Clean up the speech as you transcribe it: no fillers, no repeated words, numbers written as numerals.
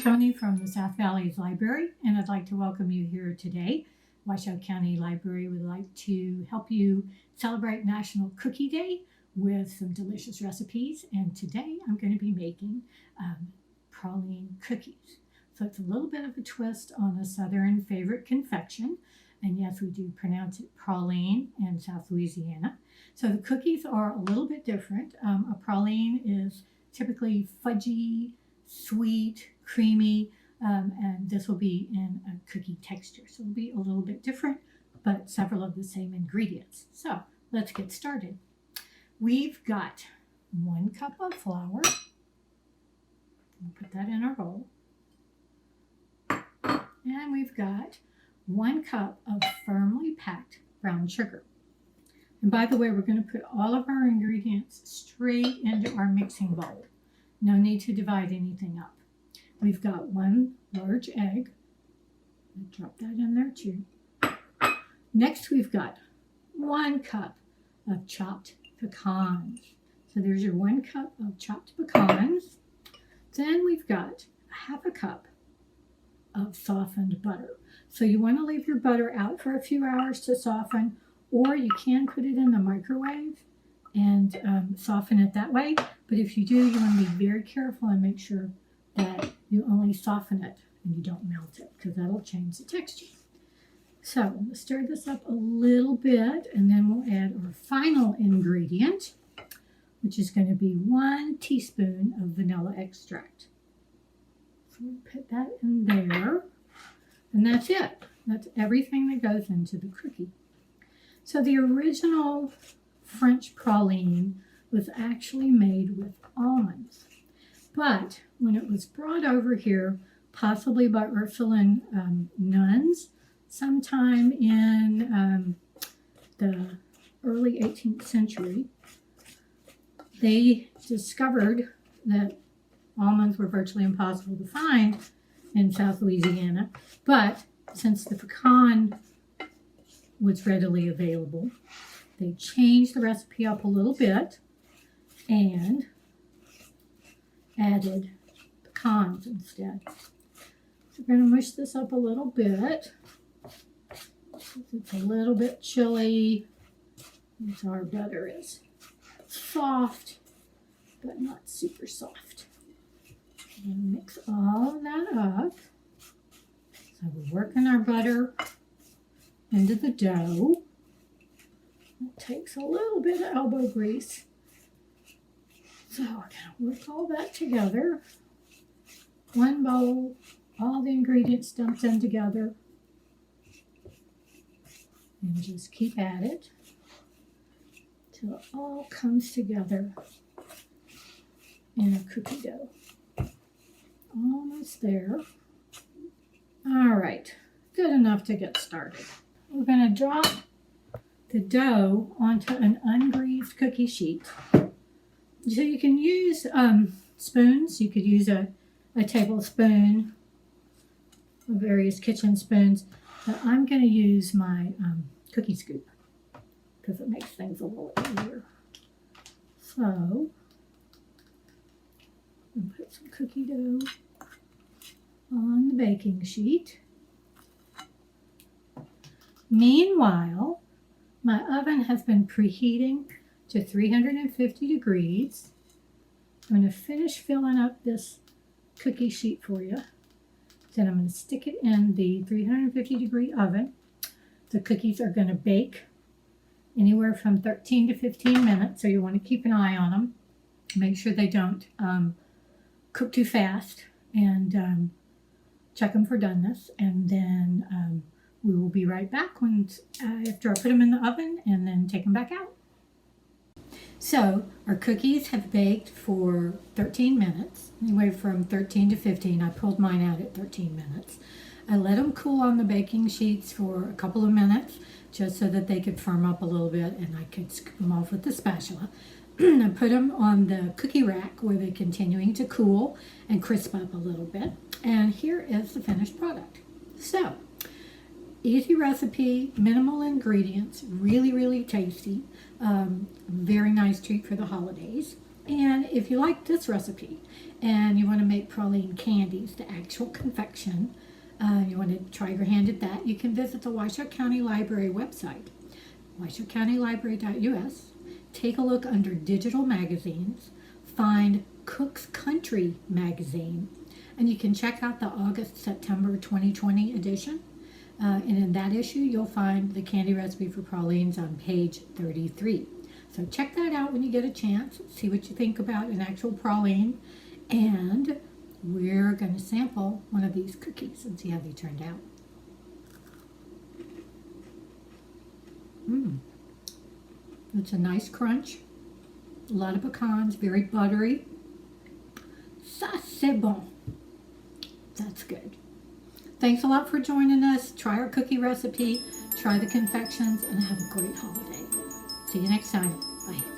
Toni from the South Valley's Library, and I'd like to welcome you here today. Washoe County Library would like to help you celebrate National Cookie Day with some delicious recipes, and today I'm going to be making praline cookies. So it's a little bit of a twist on a Southern favorite confection, and yes, we do pronounce it praline in South Louisiana. So the cookies are a little bit different. A praline is typically fudgy, sweet, creamy, and this will be in a cookie texture. So it'll be a little bit different, but several of the same ingredients. So let's get started. We've got 1 cup of flour. We'll put that in our bowl. And we've got 1 cup of firmly packed brown sugar. And by the way, we're going to put all of our ingredients straight into our mixing bowl. No need to divide anything up. We've got 1 large egg. I'll drop that in there too. Next, we've got 1 cup of chopped pecans. So there's your 1 cup of chopped pecans. Then we've got 1/2 cup of softened butter. So you want to leave your butter out for a few hours to soften, or you can put it in the microwave and soften it that way. But if you do, you want to be very careful and make sure that you only soften it and you don't melt it, because that'll change the texture. So we'll stir this up a little bit, and then we'll add our final ingredient, which is going to be 1 teaspoon of vanilla extract. So we'll put that in there, and that's it. That's everything that goes into the cookie. So the original French praline was actually made with almonds. But when it was brought over here, possibly by Ursuline nuns, sometime in the early 18th century, they discovered that almonds were virtually impossible to find in South Louisiana. But since the pecan was readily available, they changed the recipe up a little bit and added pecans instead. So we're going to mush this up a little bit. It's a little bit chilly, so our butter is soft, but not super soft. And mix all of that up. So we're working our butter into the dough. It takes a little bit of elbow grease. So we're going to work all that together. 1 bowl, all the ingredients dumped in together. And just keep at it till it all comes together in a cookie dough. Almost there. All right, good enough to get started. We're going to drop the dough onto an ungreased cookie sheet. So you can use spoons. You could use a tablespoon of various kitchen spoons, but I'm going to use my cookie scoop because it makes things a little easier. So I'll put some cookie dough on the baking sheet. Meanwhile, my oven has been preheating to 350 degrees. I'm going to finish filling up this cookie sheet for you. Then I'm going to stick it in the 350 degree oven. The cookies are going to bake anywhere from 13 to 15 minutes, so you want to keep an eye on them. Make sure they don't cook too fast, and check them for doneness. And then we will be right back after I put them in the oven and then take them back out. So our cookies have baked for 13 minutes, anywhere from 13 to 15. I pulled mine out at 13 minutes. I let them cool on the baking sheets for a couple of minutes just so that they could firm up a little bit and I could scoop them off with the spatula. I put them on the cookie rack where they're continuing to cool and crisp up a little bit. And here is the finished product. So, easy recipe, minimal ingredients, really, really tasty. Very nice treat for the holidays. And if you like this recipe and you want to make praline candies, the actual confection, you want to try your hand at that, you can visit the Washoe County Library website, washoecountylibrary.us. Take a look under digital magazines, find Cook's Country magazine, and you can check out the August-September 2020 edition. And in that issue, you'll find the candy recipe for pralines on page 33. So check that out when you get a chance. See what you think about an actual praline. And we're going to sample one of these cookies and see how they turned out. It's a nice crunch. A lot of pecans, very buttery. Ça, c'est bon. That's good. Thanks a lot for joining us. Try our cookie recipe, try the confections, and have a great holiday. See you next time. Bye.